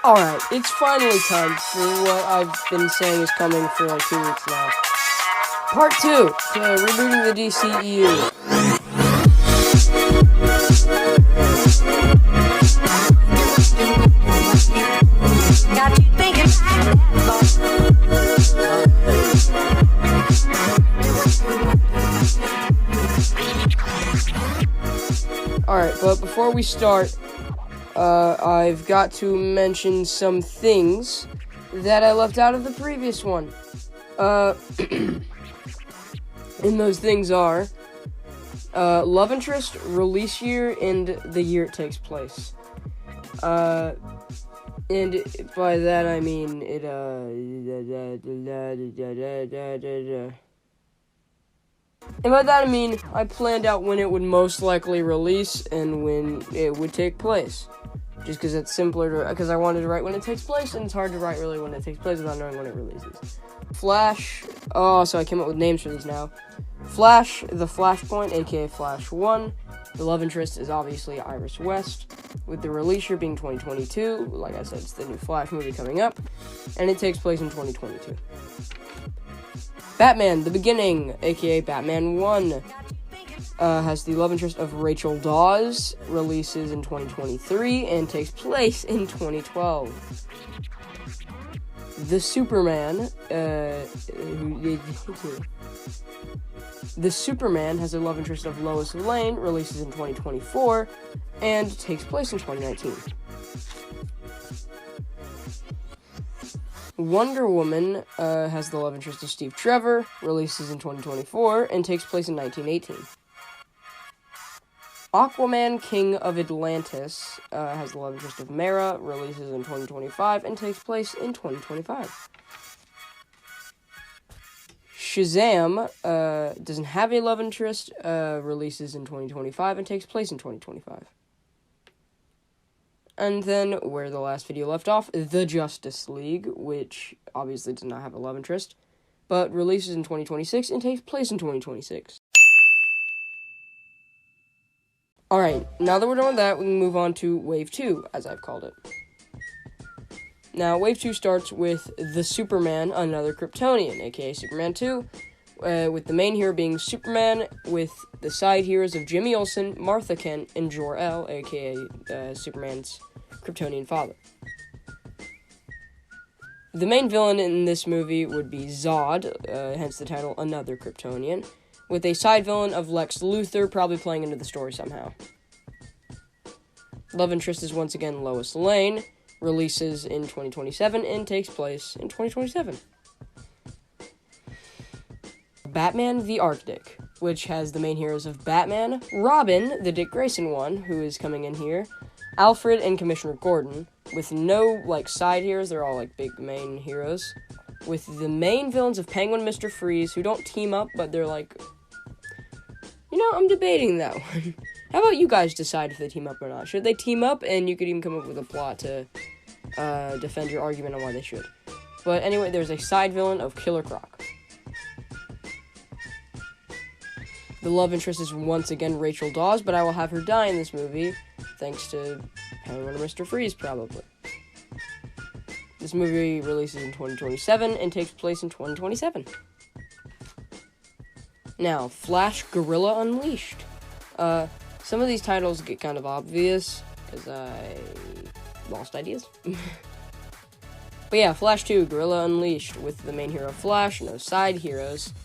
Alright, it's finally time for what I've been saying is coming for like 2 weeks now. Part 2, rebooting the Dceu. Alright, but before we start, I've got to mention some things that I left out of the previous one. And those things are, love interest, release year, and the year it takes place. And by that I mean it, and by that I mean I planned out when it would most likely release and when it would take place. Just because it's simpler to, because I wanted to write when it takes place, and it's hard to write really when it takes place without knowing when it releases. Flash, so I came up with names for these now. Flash, the Flashpoint, aka Flash 1. The love interest is obviously Iris West, with the release year being 2022. Like I said, it's the new Flash movie coming up, and it takes place in 2022. Batman, the Beginning, aka Batman 1, has the love interest of Rachel Dawes, releases in 2023, and takes place in 2012. The Superman, The Superman has a love interest of Lois Lane, releases in 2024, and takes place in 2019. Wonder Woman has the love interest of Steve Trevor, releases in 2024, and takes place in 1918. Aquaman, King of Atlantis, has the love interest of Mara, releases in 2025, and takes place in 2025. Shazam doesn't have a love interest, releases in 2025, and takes place in 2025. And then, where the last video left off, The Justice League, which obviously does not have a love interest, but releases in 2026 and takes place in 2026. Alright, now that we're done with that, we can move on to Wave 2, as I've called it. Now, Wave 2 starts with The Superman, Another Kryptonian, aka Superman 2, with the main hero being Superman, with the side heroes of Jimmy Olsen, Martha Kent, and Jor-El, aka Superman's Kryptonian father. The main villain in this movie would be Zod, hence the title Another Kryptonian, with a side villain of Lex Luthor probably playing into the story somehow. Love interest is once again Lois Lane, releases in 2027 and takes place in 2027. Batman the Arctic, which has the main heroes of Batman, Robin, the Dick Grayson one, who is coming in here, Alfred, and Commissioner Gordon, with no, side heroes, they're all, big main heroes, with the main villains of Penguin, Mr. Freeze, who don't team up, but they're I'm debating that one. How about you guys decide if they team up or not? Should they team up? And you could even come up with a plot to defend your argument on why they should. But anyway, there's a side villain of Killer Croc. The love interest is once again Rachel Dawes, but I will have her die in this movie, thanks to Penguin and Mr. Freeze, probably. This movie releases in 2027 and takes place in 2027. Now, Flash Gorilla Unleashed. Some of these titles get kind of obvious, because I lost ideas. But yeah, Flash 2, Gorilla Unleashed, with the main hero Flash, no side heroes.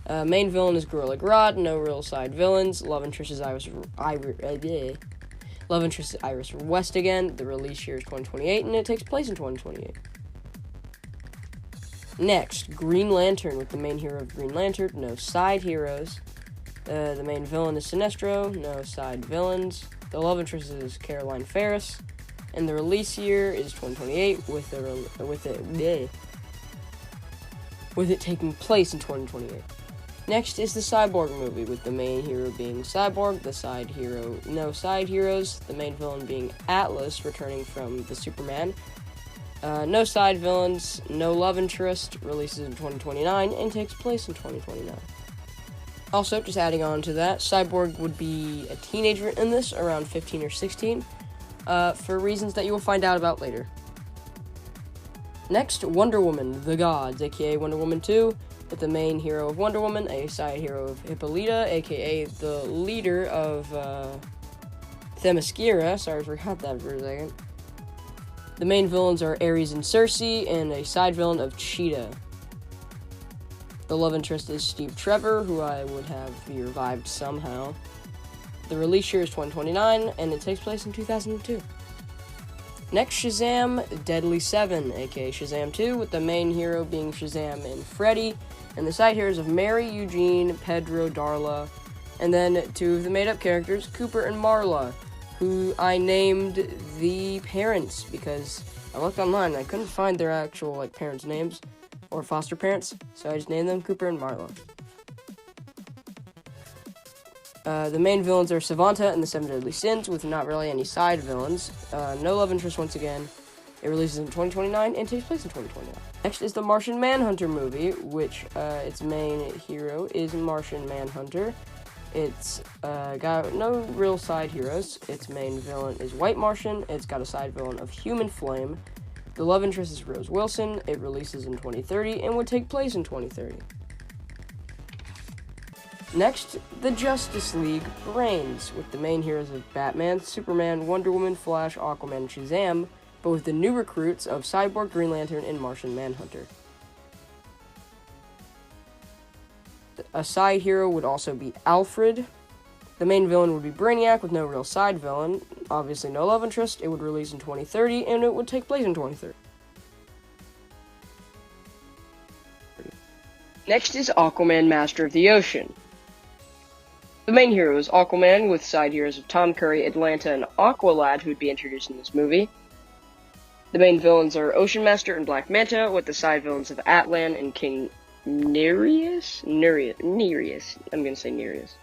Main villain is Gorilla Grodd, no real side villains. Love interest is Iris West again. The release year is 2028, and it takes place in 2028. Next, Green Lantern, with the main hero of Green Lantern, no side heroes. The main villain is Sinestro, no side villains. The love interest is Caroline Ferris, and the release year is 2028, with it taking place in 2028. Next is the Cyborg movie, with the main hero being Cyborg, the side hero, no side heroes, the main villain being Atlas, returning from the Superman. No side villains, no love interest, releases in 2029, and takes place in 2029. Also, just adding on to that, Cyborg would be a teenager in this, around 15 or 16, for reasons that you will find out about later. Next, Wonder Woman, The Gods, aka Wonder Woman 2, with the main hero of Wonder Woman, a side hero of Hippolyta, aka the leader of Themyscira. Sorry, I forgot that for a second. The main villains are Ares and Circe, and a side villain of Cheetah. The love interest is Steve Trevor, who I would have be revived somehow. The release year is 2029, and it takes place in 2002. Next, Shazam, Deadly 7, aka Shazam 2, with the main hero being Shazam and Freddy, and the side heroes of Mary, Eugene, Pedro, Darla, and then two of the made-up characters, Cooper and Marla, who I named the parents, because I looked online and I couldn't find their actual, parents' names, or foster parents, so I just named them Cooper and Marla. The main villains are Savanta and the Seven Deadly Sins, with not really any side villains. No love interest once again. It releases in 2029 and takes place in 2029. Next is the Martian Manhunter movie, which its main hero is Martian Manhunter. It's got no real side heroes. Its main villain is White Martian. It's got a side villain of Human Flame. The love interest is Rose Wilson. It releases in 2030 and would take place in 2030. Next, the Justice League Brains, with the main heroes of Batman, Superman, Wonder Woman, Flash, Aquaman, and Shazam, but with the new recruits of Cyborg, Green Lantern, and Martian Manhunter. A side hero would also be Alfred. The main villain would be Brainiac, with no real side villain. Obviously no love interest. It would release in 2030, and it would take place in 2030. Next is Aquaman, Master of the Ocean. The main hero is Aquaman, with side heroes of Tom Curry, Atlanta, and Aqualad, who would be introduced in this movie. The main villains are Ocean Master and Black Manta, with the side villains of Atlan and King Nereus? Nereus. I'm gonna say Nereus.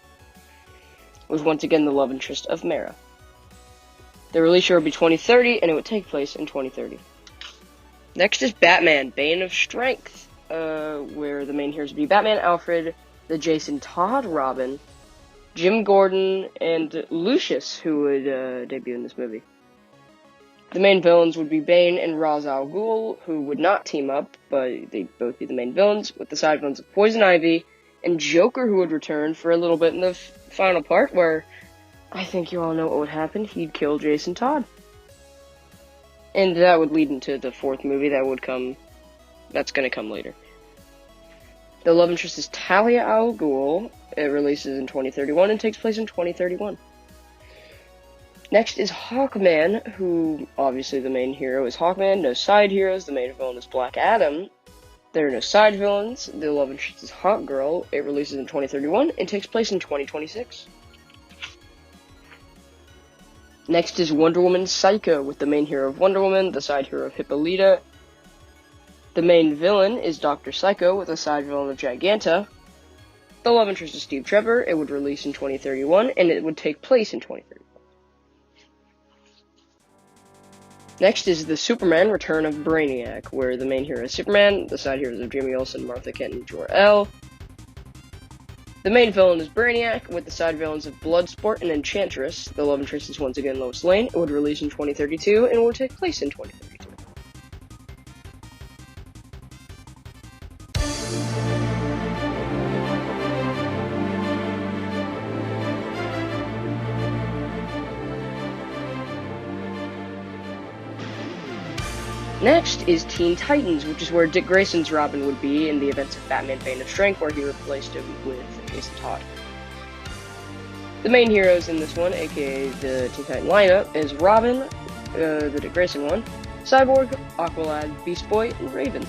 Was once again the love interest of Mera. The release year would be 2030, and it would take place in 2030. Next is Batman, Bane of Strength, where the main heroes would be Batman, Alfred, the Jason Todd Robin, Jim Gordon, and Lucius, who would debut in this movie. The main villains would be Bane and Ra's al Ghul, who would not team up, but they'd both be the main villains, with the side villains of Poison Ivy, and Joker, who would return for a little bit in the final part, where I think you all know what would happen. He'd kill Jason Todd. And that would lead into the fourth movie that's gonna come later. The love interest is Talia al Ghul. It releases in 2031 and takes place in 2031. Next is Hawkman, who, obviously the main hero is Hawkman, no side heroes. The main villain is Black Adam. There are no side villains. The love interest is Hawkgirl. It releases in 2031 and takes place in 2026. Next is Wonder Woman Psycho, with the main hero of Wonder Woman, the side hero of Hippolyta. The main villain is Dr. Psycho, with a side villain of Giganta. The love interest is Steve Trevor. It would release in 2031, and it would take place in 2031. Next is the Superman Return of Brainiac, where the main hero is Superman, the side heroes of Jimmy Olsen, Martha Kent, and Jor-El. The main villain is Brainiac, with the side villains of Bloodsport and Enchantress. The love interest is once again Lois Lane. It would release in 2032, and would take place in 2032. Next is Teen Titans, which is where Dick Grayson's Robin would be in the events of Batman Bane of Strength, where he replaced him with Jason Todd. The main heroes in this one, aka the Teen Titan lineup, is Robin, the Dick Grayson one, Cyborg, Aqualad, Beast Boy, and Raven.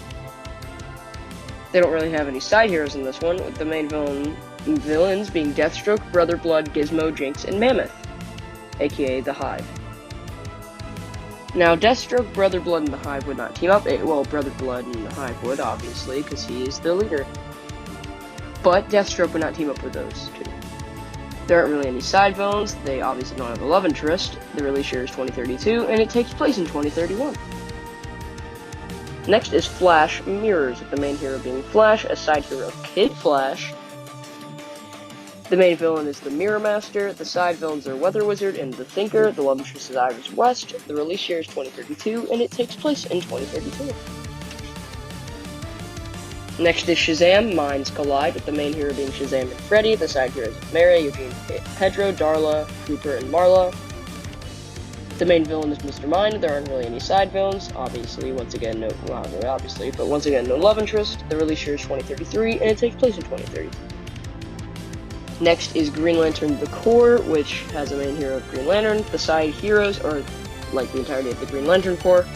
They don't really have any side heroes in this one, with the main villains being Deathstroke, Brother Blood, Gizmo, Jinx, and Mammoth, aka the Hive. Now, Deathstroke, Brother Blood, and the Hive would not team up. Well, Brother Blood and the Hive would, obviously, because he is the leader. But Deathstroke would not team up with those two. There aren't really any side villains. They obviously don't have a love interest. The release year is 2032, and it takes place in 2031. Next is Flash Mirrors, with the main hero being Flash, a side hero of Kid Flash. The main villain is the Mirror Master. The side villains are Weather Wizard and the Thinker. The love interest is Iris West. The release year is 2032, and it takes place in 2032. Next is Shazam, Minds Collide, with the main hero being Shazam and Freddy, the side heroes Mary, Eugene, Pedro, Darla, Cooper, and Marla. The main villain is Mr. Mind. There aren't really any side villains. Obviously, once again, no love interest. The release year is 2033, and it takes place in 2030. Next is Green Lantern: The Corps, which has a main hero of Green Lantern. The side heroes are like the entirety of the Green Lantern Corps.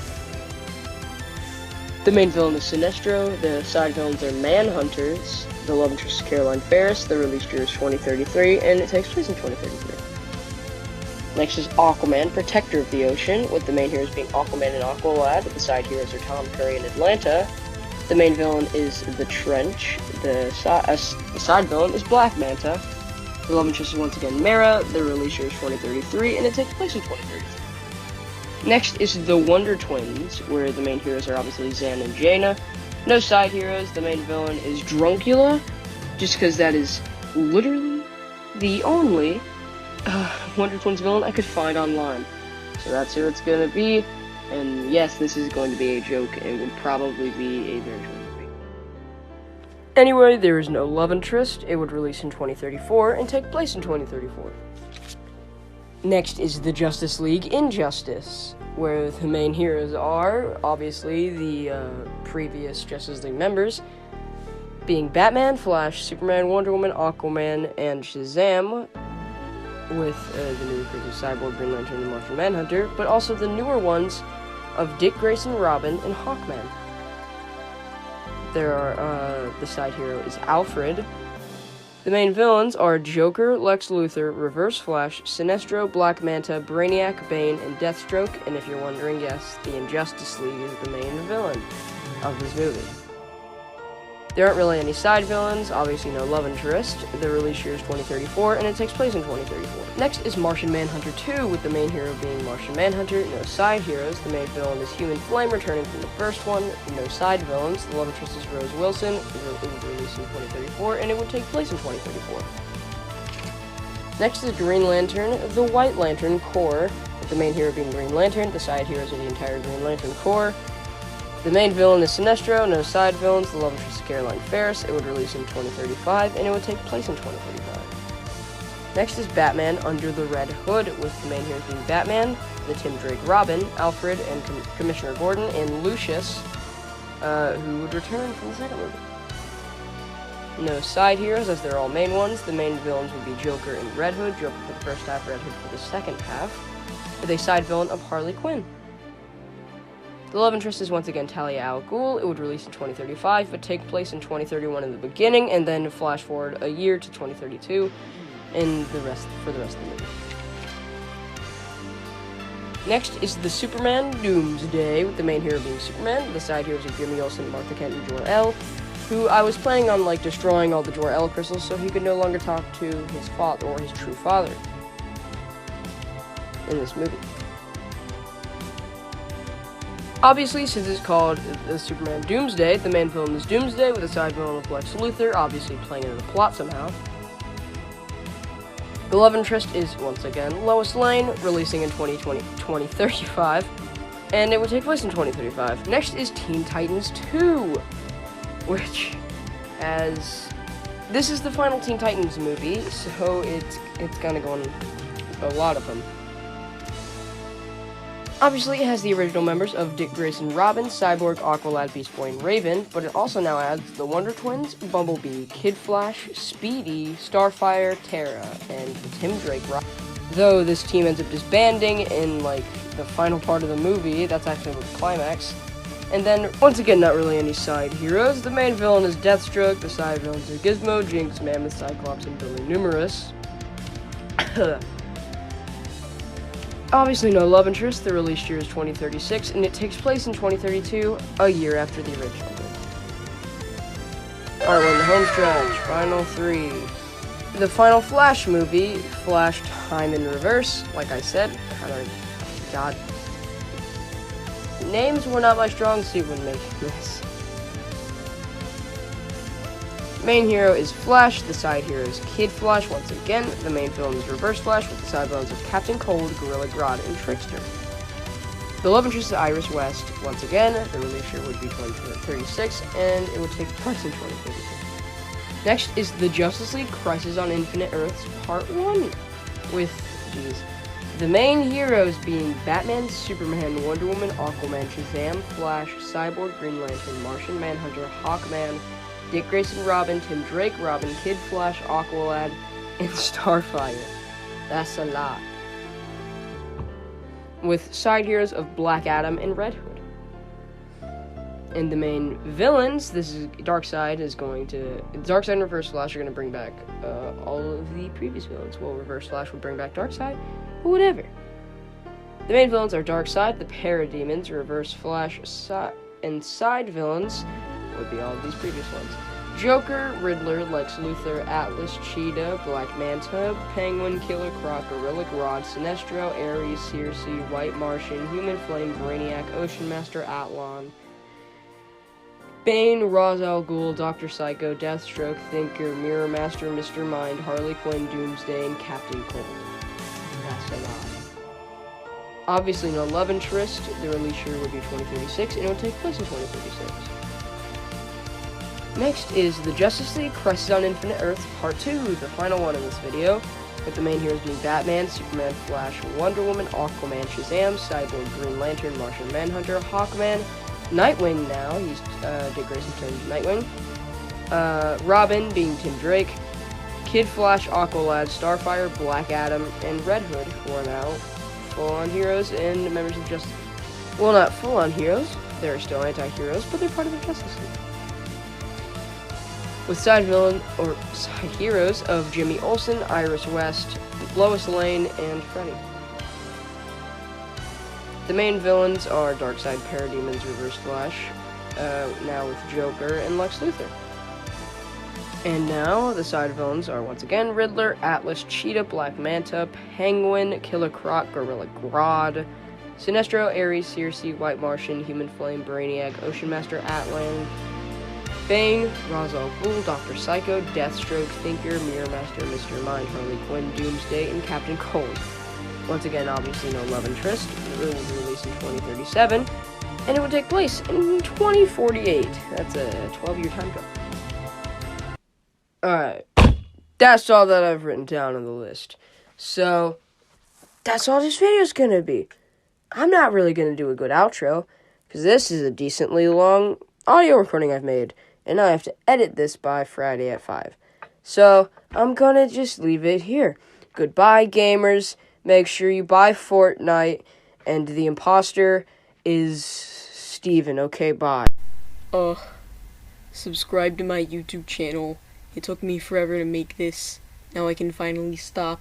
The main villain is Sinestro. The side villains are Manhunters. The love interest is Caroline Ferris. The release year is 2033, and it takes place in 2033. Next is Aquaman, Protector of the Ocean, with the main heroes being Aquaman and Aqualad. The side heroes are Tom Curry and Atlanta. The main villain is The Trench. The side villain is Black Manta. The love interest is once again Mara. The release year is 2033, and it takes place in 2033. Next is The Wonder Twins, where the main heroes are obviously Zan and Jaina. No side heroes. The main villain is Druncula, just because that is literally the only Wonder Twins villain I could find online. So that's who it's gonna be. And yes, this is going to be a joke, and would probably be a very short movie. Anyway, there is no love interest. It would release in 2034 and take place in 2034. Next is the Justice League Injustice, where the main heroes are, obviously, the previous Justice League members, being Batman, Flash, Superman, Wonder Woman, Aquaman, and Shazam, with the new creatures Cyborg, Green Lantern, and Martian Manhunter, but also the newer ones of Dick Grayson, Robin, and Hawkman. There are, the side hero is Alfred. The main villains are Joker, Lex Luthor, Reverse Flash, Sinestro, Black Manta, Brainiac, Bane, and Deathstroke, and if you're wondering, yes, the Injustice League is the main villain of this movie. There aren't really any side villains, obviously no love interest. The release year is 2034, and it takes place in 2034. Next is Martian Manhunter 2, with the main hero being Martian Manhunter. No side heroes. The main villain is Human Flame, returning from the first one. No side villains. The love interest is Rose Wilson. It would release in 2034, and it would take place in 2034. Next is Green Lantern, the White Lantern Corps, with the main hero being Green Lantern. The side heroes are the entire Green Lantern Corps. The main villain is Sinestro, no side villains. The love interest is Caroline Ferris. It would release in 2035, and it would take place in 2035. Next is Batman Under the Red Hood, with the main heroes being Batman, the Tim Drake Robin, Alfred, and Commissioner Gordon, and Lucius, who would return from the second movie. No side heroes, as they're all main ones. The main villains would be Joker and Red Hood, Joker for the first half, Red Hood for the second half, with a side villain of Harley Quinn. The love interest is once again Talia al Ghul. It would release in 2035, but take place in 2031 in the beginning, and then flash forward a year to 2032, and for the rest of the movie. Next is the Superman Doomsday, with the main hero being Superman. The side heroes are Jimmy Olsen, Martha Kent, and Jor-El, who I was planning on destroying all the Jor-El crystals so he could no longer talk to his father or his true father in this movie. Obviously, since it's called the Superman Doomsday, the main villain is Doomsday, with a side villain of Lex Luthor, obviously playing into the plot somehow. The love interest is, once again, Lois Lane, releasing in 2035, and it would take place in 2035. Next is Teen Titans 2, which has... This is the final Teen Titans movie, so it's gonna go on a lot of them. Obviously, it has the original members of Dick Grayson, Robin, Cyborg, Aqualad, Beast Boy, and Raven, but it also now adds the Wonder Twins, Bumblebee, Kid Flash, Speedy, Starfire, Terra, and Tim Drake Robin. Though this team ends up disbanding in, the final part of the movie, that's actually the climax. And then, once again, not really any side heroes. The main villain is Deathstroke, the side villains are Gizmo, Jinx, Mammoth, Cyclops, and Billy Numerous. Obviously no love interest. The release year is 2036, and it takes place in 2032, a year after the original movie. Alright, we're in the home stretch. Final 3. The final Flash movie, Flash Time in Reverse, like I said. God. Names were not my strong suit when making this. Main hero is Flash, the side hero is Kid Flash once again. The main villain is Reverse Flash, with the side villains of Captain Cold, Gorilla Grodd, and Trickster. The love interest is Iris West. Once again, the release year would be 2036, and it would take place in 2036. Next is the Justice League Crisis on Infinite Earths Part 1, with, the main heroes being Batman, Superman, Wonder Woman, Aquaman, Shazam, Flash, Cyborg, Green Lantern, Martian, Manhunter, Hawkman, Dick Grayson, Robin, Tim Drake, Robin, Kid Flash, Aqualad, and Starfire. That's a lot. With side heroes of Black Adam and Red Hood. And the main villains, this is Darkseid and Reverse Flash are going to bring back all of the previous villains. Well, Reverse Flash would bring back Darkseid, but whatever. The main villains are Darkseid, the Parademons, Reverse Flash, and side villains would be all of these previous ones. Joker, Riddler, Lex Luthor, Atlas, Cheetah, Black Manta, Penguin, Killer Croc, Gorilla Grodd, Sinestro, Ares, Circe, White Martian, Human Flame, Brainiac, Ocean Master, Atlan, Bane, Ra's al Ghul, Dr. Psycho, Deathstroke, Thinker, Mirror Master, Mr. Mind, Harley Quinn, Doomsday, and Captain Cold. That's a lot. Obviously no love interest. The release year would be 2036, and it would take place in 2036. Next is the Justice League Crisis on Infinite Earths Part 2, the final one in this video, with the main heroes being Batman, Superman, Flash, Wonder Woman, Aquaman, Shazam, Cyborg, Green Lantern, Martian Manhunter, Hawkman, Nightwing now, he's Dick Grayson turned Nightwing, Robin being Tim Drake, Kid Flash, Aqualad, Starfire, Black Adam, and Red Hood, who are now full-on heroes and members of Justice League. Well, not full-on heroes, they're still anti-heroes, but they're part of the Justice League. With side heroes of Jimmy Olsen, Iris West, Lois Lane, and Freddy. The main villains are Darkseid, Parademons, Reverse Flash, now with Joker and Lex Luthor. And now, the side villains are once again Riddler, Atlas, Cheetah, Black Manta, Penguin, Killer Croc, Gorilla Grodd, Sinestro, Ares, Circe, White Martian, Human Flame, Brainiac, Ocean Master, Atlan, Bane, Ra's al Ghul, Dr. Psycho, Deathstroke, Thinker, Mirror Master, Mr. Mind, Harley Quinn, Doomsday, and Captain Cold. Once again, obviously no love interest. It will be released in 2037, and it would take place in 2048. That's a 12-year time jump. Alright, that's all that I've written down on the list. So, that's all this video's gonna be. I'm not really gonna do a good outro, because this is a decently long audio recording I've made, and I have to edit this by Friday at 5. So, I'm gonna just leave it here. Goodbye, gamers. Make sure you buy Fortnite, and the imposter is Steven. Okay, bye. Subscribe to my YouTube channel. It took me forever to make this. Now I can finally stop.